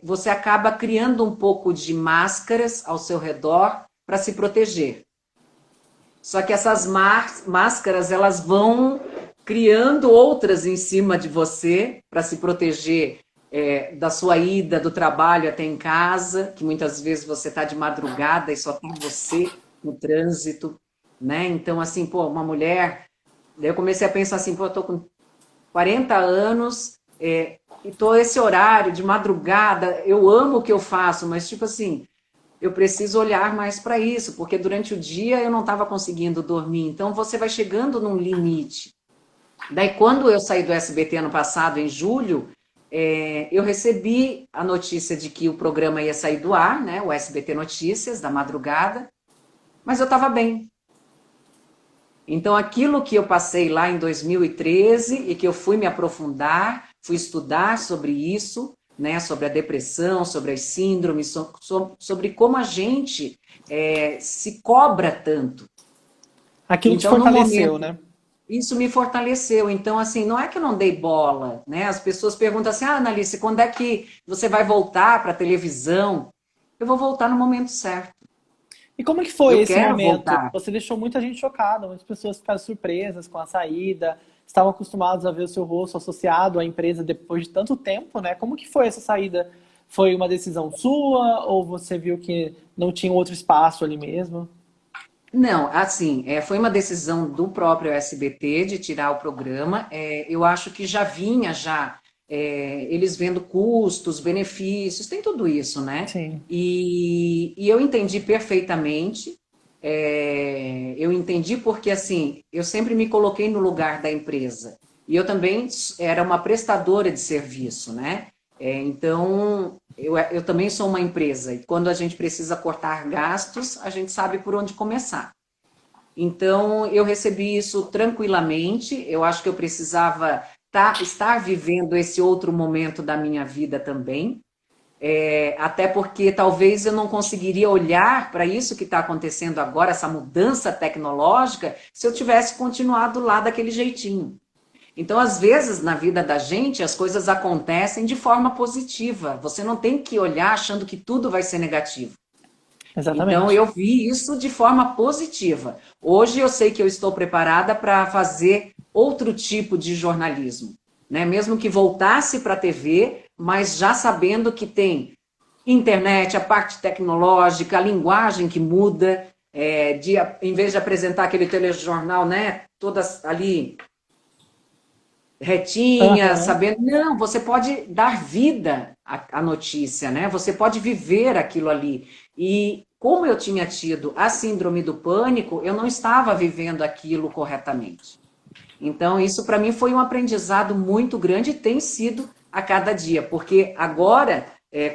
você acaba criando um pouco de máscaras ao seu redor para se proteger. Só que essas máscaras, elas vão criando outras em cima de você para se proteger da sua ida do trabalho até em casa, que muitas vezes você está de madrugada e só tem você no trânsito, né? Então, assim, pô, uma mulher... Daí eu comecei a pensar assim, pô, eu tô com 40 anos e tô esse horário de madrugada, eu amo o que eu faço, mas, tipo assim, eu preciso olhar mais para isso, porque durante o dia eu não estava conseguindo dormir. Então, você vai chegando num limite. Daí, quando eu saí do SBT ano passado, em julho, eu recebi a notícia de que o programa ia sair do ar, né, o SBT Notícias, da madrugada, mas eu estava bem. Então, aquilo que eu passei lá em 2013 e que eu fui me aprofundar, fui estudar sobre isso, né, sobre a depressão, sobre as síndromes, sobre como a gente se cobra tanto. Aquilo te fortaleceu, né? Isso me fortaleceu. Então, assim, não é que eu não dei bola, né? As pessoas perguntam assim, Analice, quando é que você vai voltar para a televisão? Eu vou voltar no momento certo. E como que foi esse momento? Voltar. Você deixou muita gente chocada, muitas pessoas ficaram surpresas com a saída, estavam acostumados a ver o seu rosto associado à empresa depois de tanto tempo, né? Como que foi essa saída? Foi uma decisão sua ou você viu que não tinha outro espaço ali mesmo? Não, assim, foi uma decisão do próprio SBT de tirar o programa. Eu acho que já vinha eles vendo custos, benefícios, tem tudo isso, né? Sim. E eu entendi perfeitamente. eu entendi porque, assim, eu sempre me coloquei no lugar da empresa. E eu também era uma prestadora de serviço, né? Então, eu também sou uma empresa. E quando a gente precisa cortar gastos, a gente sabe por onde começar. Então, eu recebi isso tranquilamente. Eu acho que eu precisava estar vivendo esse outro momento da minha vida também. Até porque talvez eu não conseguiria olhar para isso que está acontecendo agora, essa mudança tecnológica, se eu tivesse continuado lá daquele jeitinho. Então, às vezes, na vida da gente, as coisas acontecem de forma positiva. Você não tem que olhar achando que tudo vai ser negativo. Então, Exatamente. eu vi isso de forma positiva. Hoje, eu sei que eu estou preparada para fazer outro tipo de jornalismo, né? Mesmo que voltasse para a TV, mas já sabendo que tem internet, a parte tecnológica, a linguagem que muda, em vez de apresentar aquele telejornal, né? Todas ali retinha, Aham. sabendo. Não, você pode dar vida à notícia, né? Você pode viver aquilo ali. E como eu tinha tido a síndrome do pânico, eu não estava vivendo aquilo corretamente. Então, isso para mim foi um aprendizado muito grande e tem sido a cada dia, porque agora,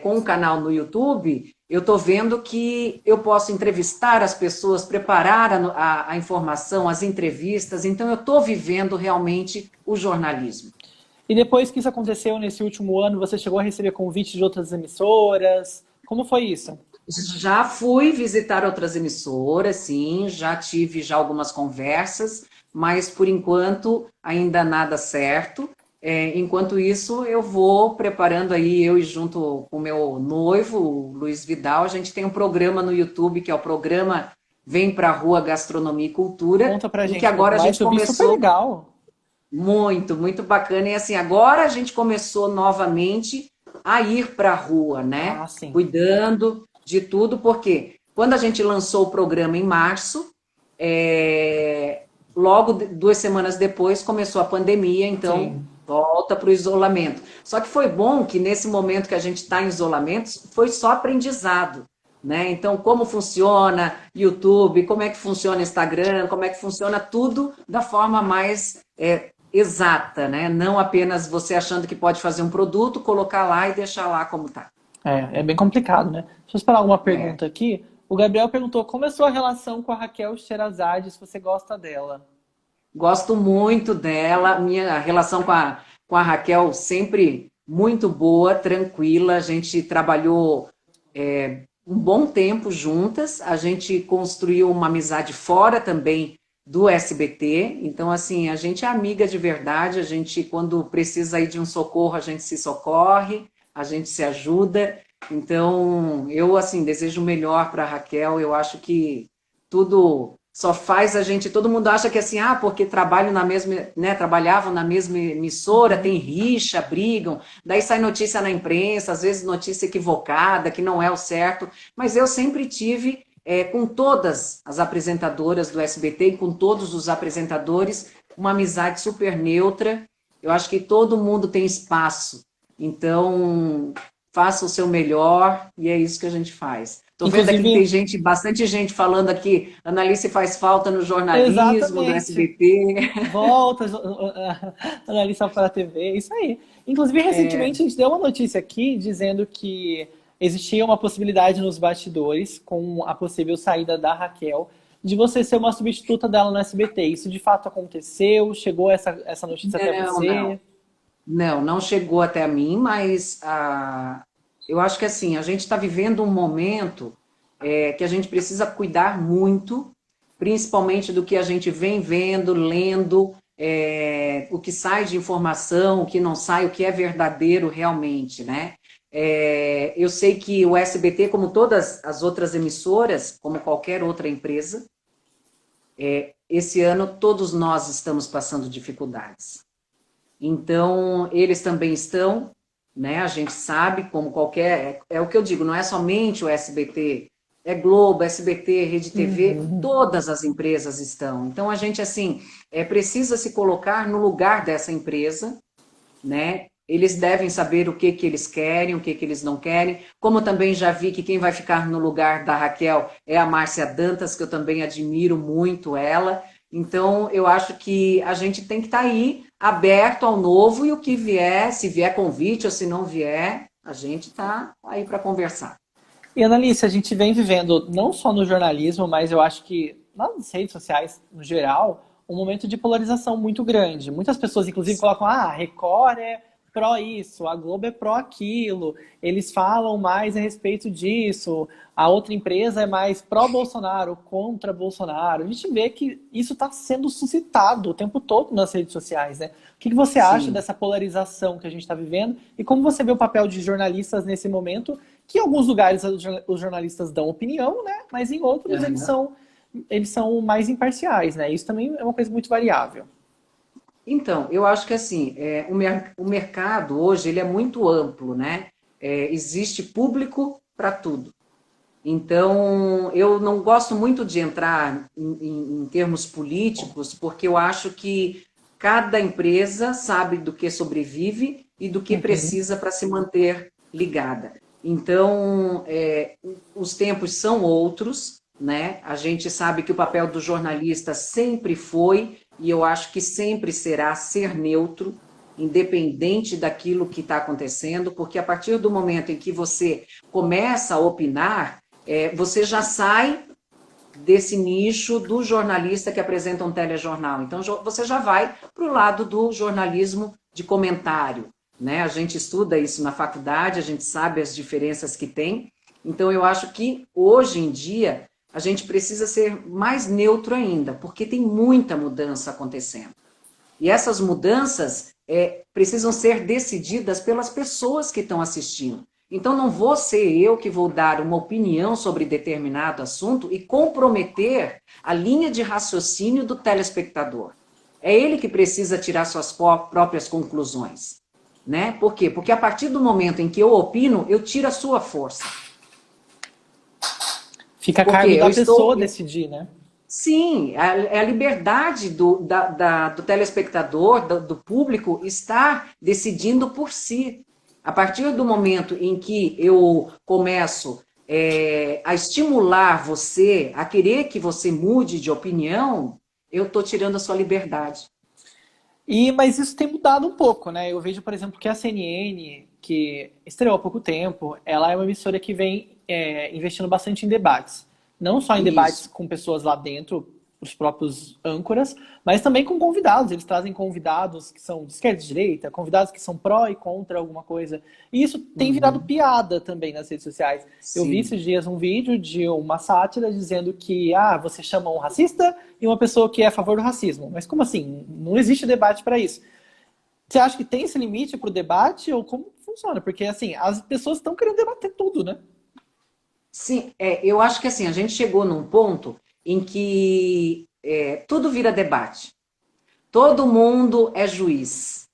com o canal no YouTube, eu estou vendo que eu posso entrevistar as pessoas, preparar a informação, as entrevistas, então eu estou vivendo realmente o jornalismo. E depois que isso aconteceu nesse último ano, você chegou a receber convites de outras emissoras? Como foi isso? Já fui visitar outras emissoras, sim, já tive já algumas conversas, mas por enquanto ainda nada certo. Enquanto isso, eu vou preparando aí, eu e junto com o meu noivo, o Luiz Vidal, a gente tem um programa no YouTube, que é o programa Vem Pra Rua Gastronomia e Cultura, Conta pra em que gente um agora pouco a mais, gente que eu vi super começou legal. muito, muito bacana. E assim, agora a gente começou novamente a ir para a rua, né? Ah, sim. Cuidando de tudo, porque quando a gente lançou o programa em março, logo 2 semanas depois começou a pandemia, então Sim. volta para o isolamento. Só que foi bom que nesse momento que a gente está em isolamento, foi só aprendizado. Né? Então, como funciona YouTube, como é que funciona Instagram, como é que funciona tudo da forma mais exata, né? Não apenas você achando que pode fazer um produto, colocar lá e deixar lá como está. É bem complicado, né? Deixa eu esperar alguma É. pergunta aqui. O Gabriel perguntou como é a sua relação com a Raquel Sherazade, se você gosta dela. Gosto muito dela, minha relação com a Raquel sempre muito boa, tranquila. A gente trabalhou um bom tempo juntas, a gente construiu uma amizade fora também do SBT. Então, assim, a gente é amiga de verdade, a gente, quando precisa ir de um socorro, a gente se socorre, a gente se ajuda. Então, eu, assim, desejo o melhor para a Raquel, eu acho que tudo só faz a gente, todo mundo acha que assim, porque trabalham na mesma, né, trabalhavam na mesma emissora, Uhum. tem rixa, brigam, daí sai notícia na imprensa, às vezes notícia equivocada, que não é o certo, mas eu sempre tive, com todas as apresentadoras do SBT e com todos os apresentadores, uma amizade super neutra, eu acho que todo mundo tem espaço, então faça o seu melhor e é isso que a gente faz. Estou vendo aqui que tem Inclusive, gente, bastante gente falando aqui, Analice faz falta no jornalismo do exatamente. SBT. Volta, analista para a TV, isso aí. Inclusive, recentemente a gente deu uma notícia aqui dizendo que existia uma possibilidade nos bastidores, com a possível saída da Raquel, de você ser uma substituta dela no SBT. Isso de fato aconteceu? Chegou essa notícia até Não, não. você? Não, não chegou até mim, mas eu acho que assim, a gente está vivendo um momento que a gente precisa cuidar muito, principalmente do que a gente vem vendo, lendo, o que sai de informação, o que não sai, o que é verdadeiro realmente, né? Eu sei que o SBT, como todas as outras emissoras, como qualquer outra empresa, esse ano todos nós estamos passando dificuldades. Então, eles também estão, né? A gente sabe, como qualquer. É o que eu digo, não é somente o SBT, é Globo, SBT, Rede TV, Uhum. todas as empresas estão. Então, a gente, assim, precisa se colocar no lugar dessa empresa, né? eles devem saber o que eles querem, o que eles não querem. Como também já vi que quem vai ficar no lugar da Raquel é a Márcia Dantas, que eu também admiro muito ela. Então, eu acho que a gente tem que estar aí aberto ao novo e o que vier, se vier convite ou se não vier, a gente está aí para conversar. E, Annalise, a gente vem vivendo, não só no jornalismo, mas eu acho que nas redes sociais, no geral, um momento de polarização muito grande. Muitas pessoas, inclusive, colocam, a Record é pró isso, a Globo é pró aquilo, eles falam mais a respeito disso, a outra empresa é mais pró-Bolsonaro, contra Bolsonaro. A gente vê que isso está sendo suscitado o tempo todo nas redes sociais, né? O que você acha Sim. dessa polarização que a gente está vivendo e como você vê o papel de jornalistas nesse momento, que em alguns lugares os jornalistas dão opinião, né? Mas em outros eles são mais imparciais, né? Isso também é uma coisa muito variável. Então, eu acho que assim, o mercado hoje ele é muito amplo, né? Existe público para tudo. Então, eu não gosto muito de entrar em termos políticos, porque eu acho que cada empresa sabe do que sobrevive e do que Uhum. precisa para se manter ligada. Então, os tempos são outros, né? A gente sabe que o papel do jornalista sempre foi, e eu acho que sempre será, ser neutro, independente daquilo que está acontecendo, porque a partir do momento em que você começa a opinar, você já sai desse nicho do jornalista que apresenta um telejornal. Então, você já vai para o lado do jornalismo de comentário, né? A gente estuda isso na faculdade, a gente sabe as diferenças que tem. Então, eu acho que, hoje em dia, a gente precisa ser mais neutro ainda, porque tem muita mudança acontecendo. E essas mudanças precisam ser decididas pelas pessoas que estão assistindo. Então, não vou ser eu que vou dar uma opinião sobre determinado assunto e comprometer a linha de raciocínio do telespectador. É ele que precisa tirar suas próprias conclusões. Né? Por quê? Porque a partir do momento em que eu opino, eu tiro a sua força. Fica a Porque cargo eu da estou. pessoa decidir, né? Sim, é a liberdade do telespectador, do público, estar decidindo por si. A partir do momento em que eu começo a estimular você, a querer que você mude de opinião, eu estou tirando a sua liberdade. Mas isso tem mudado um pouco, né? Eu vejo, por exemplo, que a CNN, que estreou há pouco tempo, ela é uma emissora que vem investindo bastante em debates. Não só em debates Isso. com pessoas lá dentro, os próprios âncoras, mas também com convidados. Eles trazem convidados que são de esquerda e direita, convidados que são pró e contra alguma coisa. E isso tem virado Uhum. piada também nas redes sociais. Eu vi Sim. esses dias um vídeo de uma sátira dizendo que você chama um racista e uma pessoa que é a favor do racismo. Mas como assim? Não existe debate para isso. Você acha que tem esse limite para o debate ou como funciona? Porque assim, as pessoas estão querendo debater tudo, né? Sim, eu acho que assim, a gente chegou num ponto em que tudo vira debate. Todo mundo é juiz,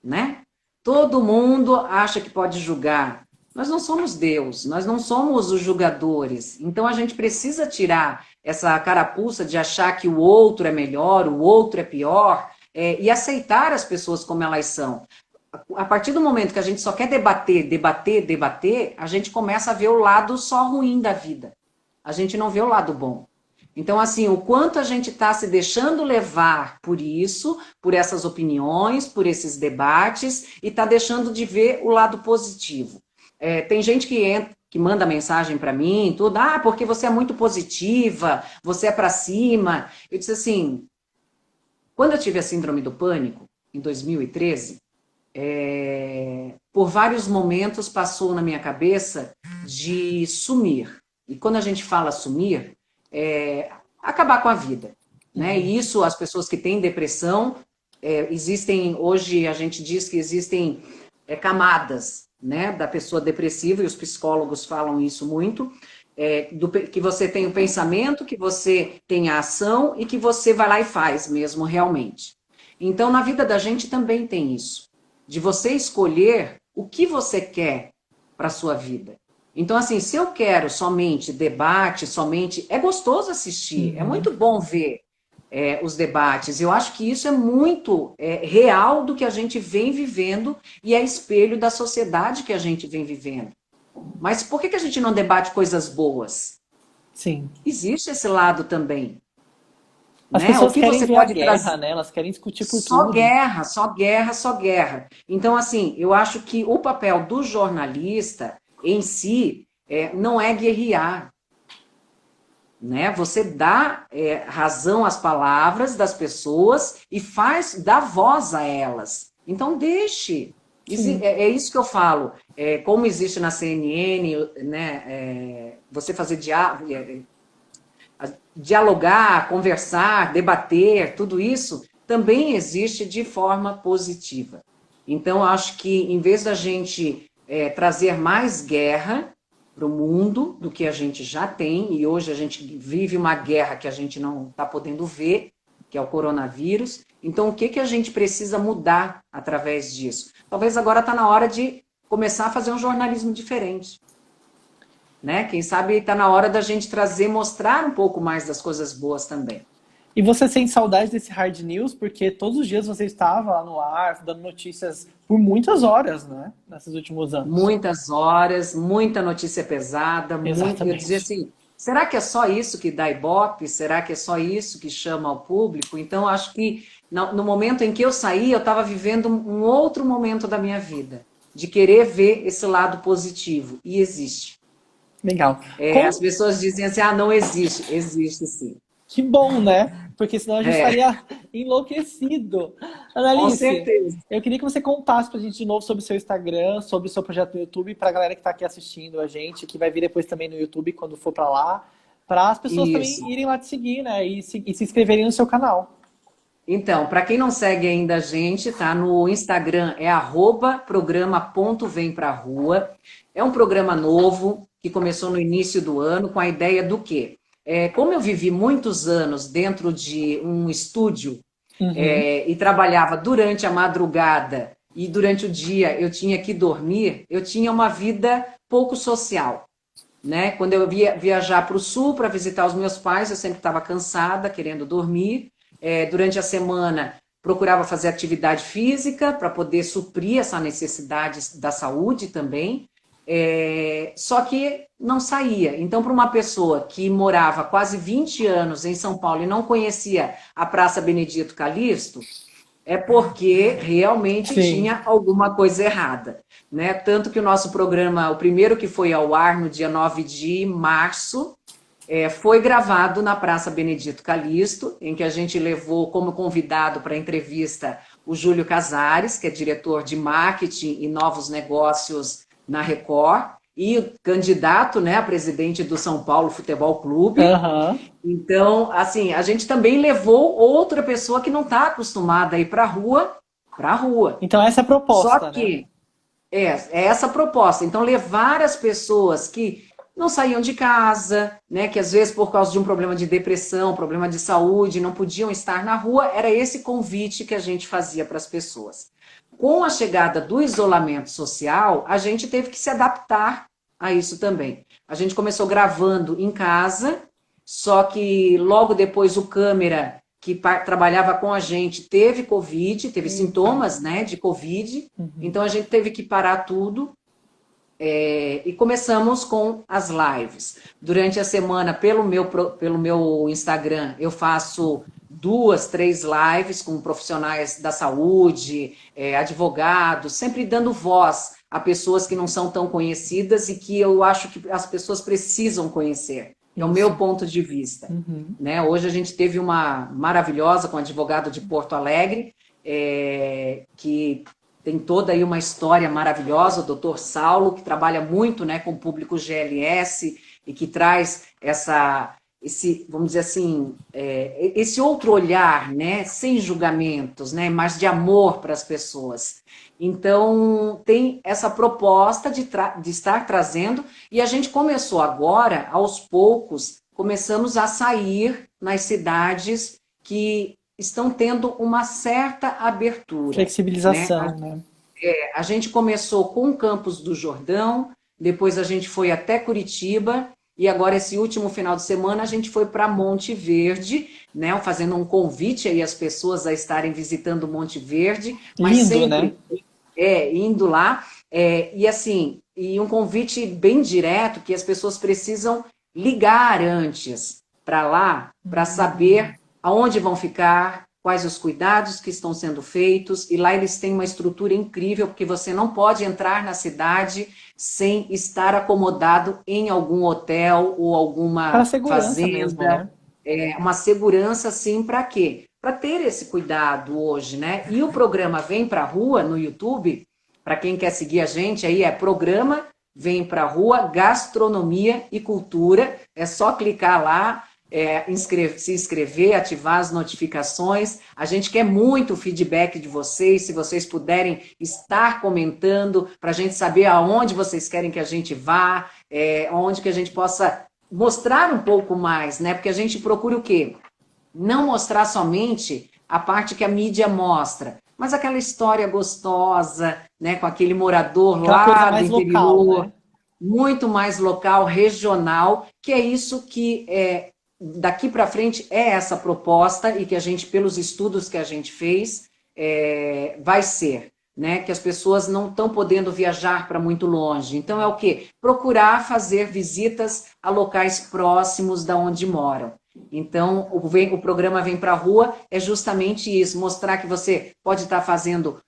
né? Todo mundo acha que pode julgar. Nós não somos Deus, nós não somos os julgadores. Então a gente precisa tirar essa carapuça de achar que o outro é melhor, o outro é pior, e aceitar as pessoas como elas são. A partir do momento que a gente só quer debater, debater, debater, a gente começa a ver o lado só ruim da vida. A gente não vê o lado bom. Então, assim, o quanto a gente está se deixando levar por isso, por essas opiniões, por esses debates, e está deixando de ver o lado positivo. Tem gente que manda mensagem para mim, tudo, porque você é muito positiva, você é para cima. Eu disse assim, quando eu tive a síndrome do pânico, em 2013, por vários momentos passou na minha cabeça de sumir. E quando a gente fala sumir, acabar com a vida. Né? Uhum. E isso, as pessoas que têm depressão, existem, hoje a gente diz que existem camadas, né, da pessoa depressiva, e os psicólogos falam isso muito, que você tem o pensamento, que você tem a ação e que você vai lá e faz mesmo realmente. Então, na vida da gente também tem isso, de você escolher o que você quer para a sua vida. Então, assim, se eu quero somente debate, somente. É gostoso assistir, é Uhum. muito bom ver. os debates. Eu acho que isso é muito real do que a gente vem vivendo e é espelho da sociedade que a gente vem vivendo. Mas por que a gente não debate coisas boas? Sim. Existe esse lado também, As né? O pessoas que querem você ver a pode guerra, trazer? né? Elas querem discutir por Só tudo. guerra, só guerra, só guerra. Então, assim, eu acho que o papel do jornalista em si não é guerrear, né? Você dá razão às palavras das pessoas e dá voz a elas. Então, deixe. Sim. É isso que eu falo. Como existe na CNN, né? Você fazer dialogar, conversar, debater, tudo isso também existe de forma positiva. Então, acho que em vez da gente trazer mais guerra para o mundo do que a gente já tem, e hoje a gente vive uma guerra que a gente não está podendo ver, que é o coronavírus. Então, o que, que a gente precisa mudar através disso? Talvez agora está na hora de começar a fazer um jornalismo diferente. Né? Quem sabe está na hora da gente trazer, mostrar um pouco mais das coisas boas também. E você sente saudade desse hard news? Porque todos os dias você estava lá no ar, dando notícias por muitas horas, né? Nesses últimos anos. Muitas horas, muita notícia pesada, muito. Eu dizia Exatamente. assim, será que é só isso que dá ibope? Será que é só isso que chama ao público? Então, acho que no momento em que eu saí, eu estava vivendo um outro momento da minha vida, de querer ver esse lado positivo. E existe. Legal. As pessoas dizem assim, não existe. Existe sim. Que bom, né? Porque senão a gente É, estaria enlouquecido. com Annalise, certeza. eu queria que você contasse pra gente de novo sobre o seu Instagram, sobre o seu projeto no YouTube, pra galera que tá aqui assistindo a gente, que vai vir depois também no YouTube quando for pra lá, para as pessoas Isso. também irem lá te seguir, né? E se inscreverem no seu canal. Então, para quem não segue ainda a gente, tá no Instagram, é @programa.vemprarua. É um programa novo que começou no início do ano com a ideia do quê? Como eu vivi muitos anos dentro de um estúdio Uhum. e trabalhava durante a madrugada e durante o dia eu tinha que dormir, eu tinha uma vida pouco social. Né? Quando eu ia viajar para o sul para visitar os meus pais, eu sempre estava cansada, querendo dormir. Durante a semana, procurava fazer atividade física para poder suprir essa necessidade da saúde também. Só que não saía. Então, para uma pessoa que morava quase 20 anos em São Paulo e não conhecia a Praça Benedito Calixto, é porque realmente Sim. tinha alguma coisa errada, né? Tanto que o nosso programa, o primeiro que foi ao ar no dia 9 de março, foi gravado na Praça Benedito Calixto, em que a gente levou como convidado para a entrevista o Júlio Casares, que é diretor de marketing e novos negócios na Record, e o candidato, né, a presidente do São Paulo Futebol Clube. Aham. Então, assim, a gente também levou outra pessoa que não está acostumada a ir para a rua. Então essa é a Só proposta, né? que é essa a proposta. Então, levar as pessoas que não saíam de casa, né, que às vezes por causa de um problema de depressão, problema de saúde, não podiam estar na rua, era esse convite que a gente fazia para as pessoas. Com a chegada do isolamento social, a gente teve que se adaptar a isso também. A gente começou gravando em casa, só que logo depois o câmera que trabalhava com a gente teve Covid, teve Eita. sintomas, né, de Covid, Uhum. então a gente teve que parar tudo e começamos com as lives. Durante a semana, pelo meu Instagram, eu faço 2, 3 lives com profissionais da saúde, advogados, sempre dando voz a pessoas que não são tão conhecidas e que eu acho que as pessoas precisam conhecer. É o meu Isso. ponto de vista. Uhum. Né? Hoje a gente teve uma maravilhosa com um advogado de Porto Alegre, que tem toda aí uma história maravilhosa, o doutor Saulo, que trabalha muito, né, com o público GLS e que traz esse, vamos dizer assim, esse outro olhar, né, sem julgamentos, né, mas de amor para as pessoas. Então, tem essa proposta de estar trazendo, e a gente começou agora, aos poucos, começamos a sair nas cidades que estão tendo uma certa abertura, né? Flexibilização, né? A gente começou com o Campos do Jordão, depois a gente foi até Curitiba, E agora, esse último final de semana, a gente foi para Monte Verde, né? Fazendo um convite aí às pessoas a estarem visitando Monte Verde, mas Lindo, né? sempre indo lá. E assim, e um convite bem direto que as pessoas precisam ligar antes para lá, para saber aonde vão ficar, quais os cuidados que estão sendo feitos, e lá eles têm uma estrutura incrível, porque você não pode entrar na cidade sem estar acomodado em algum hotel ou Para alguma segurança mesmo, fazenda. né? Uma segurança, sim, para quê? Para ter esse cuidado hoje, né? E o programa Vem Pra Rua no YouTube, para quem quer seguir a gente aí, é Programa Vem Pra Rua, Gastronomia e Cultura. É só clicar lá, se inscrever, ativar as notificações. A gente quer muito o feedback de vocês, se vocês puderem estar comentando, para a gente saber aonde vocês querem que a gente vá, onde que a gente possa mostrar um pouco mais, né? Porque a gente procura o quê? Não mostrar somente a parte que a mídia mostra, mas aquela história gostosa, né? Com aquele morador Aquela coisa lá do mais local, interior, né? muito mais local, regional, que é isso que daqui para frente é essa proposta e que a gente, pelos estudos que a gente fez, vai ser, né? Que as pessoas não estão podendo viajar para muito longe. Então é o quê? Procurar fazer visitas a locais próximos da onde moram. Então, o programa Vem Pra Rua é justamente isso, mostrar que você pode estar fazendo,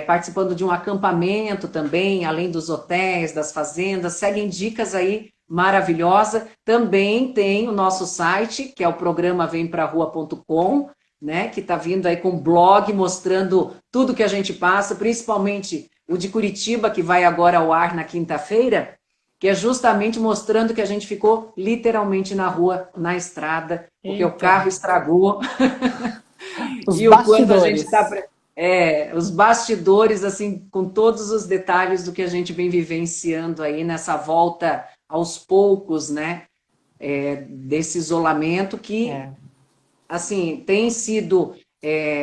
participando de um acampamento também, além dos hotéis, das fazendas, seguem dicas aí maravilhosa. Também tem o nosso site, que é o programa vemprarrua.com, né, que está vindo aí com um blog mostrando tudo que a gente passa, principalmente o de Curitiba, que vai agora ao ar na quinta-feira, que é justamente mostrando que a gente ficou literalmente na rua, na estrada, porque o Eita. carro estragou. Os E o quanto a gente está... bastidores. os bastidores, assim, com todos os detalhes do que a gente vem vivenciando aí nessa volta aos poucos, né? Desse isolamento que, assim, tem sido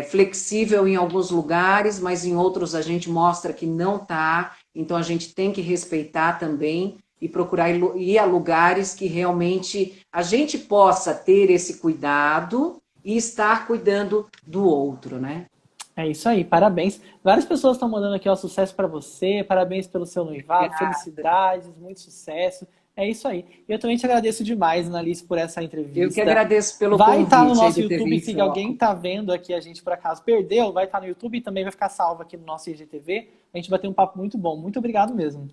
flexível em alguns lugares, mas em outros a gente mostra que não está. Então a gente tem que respeitar também e procurar ir a lugares que realmente a gente possa ter esse cuidado e estar cuidando do outro, né? É isso aí, parabéns. Várias pessoas estão mandando aqui, ó, sucesso para você, parabéns pelo seu noivado, felicidades, muito sucesso. É isso aí. Eu também te agradeço demais, Annalise, por essa Eu que entrevista. agradeço pelo Vai estar no convite aí nosso de TV YouTube, em se alguém Foco. está vendo aqui, a gente por acaso perdeu, vai estar no YouTube e também vai ficar salvo aqui no nosso IGTV. A gente vai ter um papo muito bom. Muito obrigado mesmo.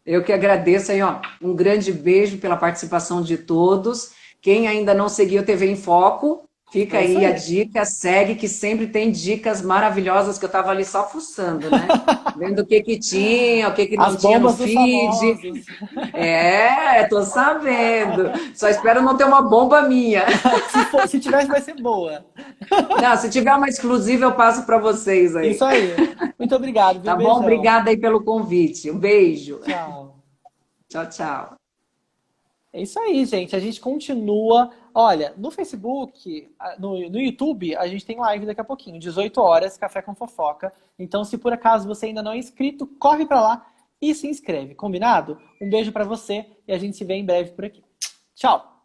Eu que agradeço aí, ó, um grande beijo pela participação de todos. Quem ainda não seguiu TV em Foco, fica É isso aí a aí. dica, segue, que sempre tem dicas maravilhosas que eu estava ali só fuçando, né? Vendo o que tinha, o que não As tinha no bombas dos feed. famosos. Tô sabendo. Só espero não ter uma bomba minha. Se tivesse, vai ser boa. Não, se tiver uma exclusiva, eu passo para vocês aí. Isso aí. Muito obrigado, viu? Tá bom? Beijão. Obrigada aí pelo convite. Um beijo. Tchau. Tchau, tchau. É isso aí, gente. A gente continua. Olha, no Facebook, no YouTube, a gente tem live daqui a pouquinho, 18 horas, Café com Fofoca. Então, se por acaso você ainda não é inscrito, corre pra lá e se inscreve. Combinado? Um beijo pra você e a gente se vê em breve por aqui. Tchau!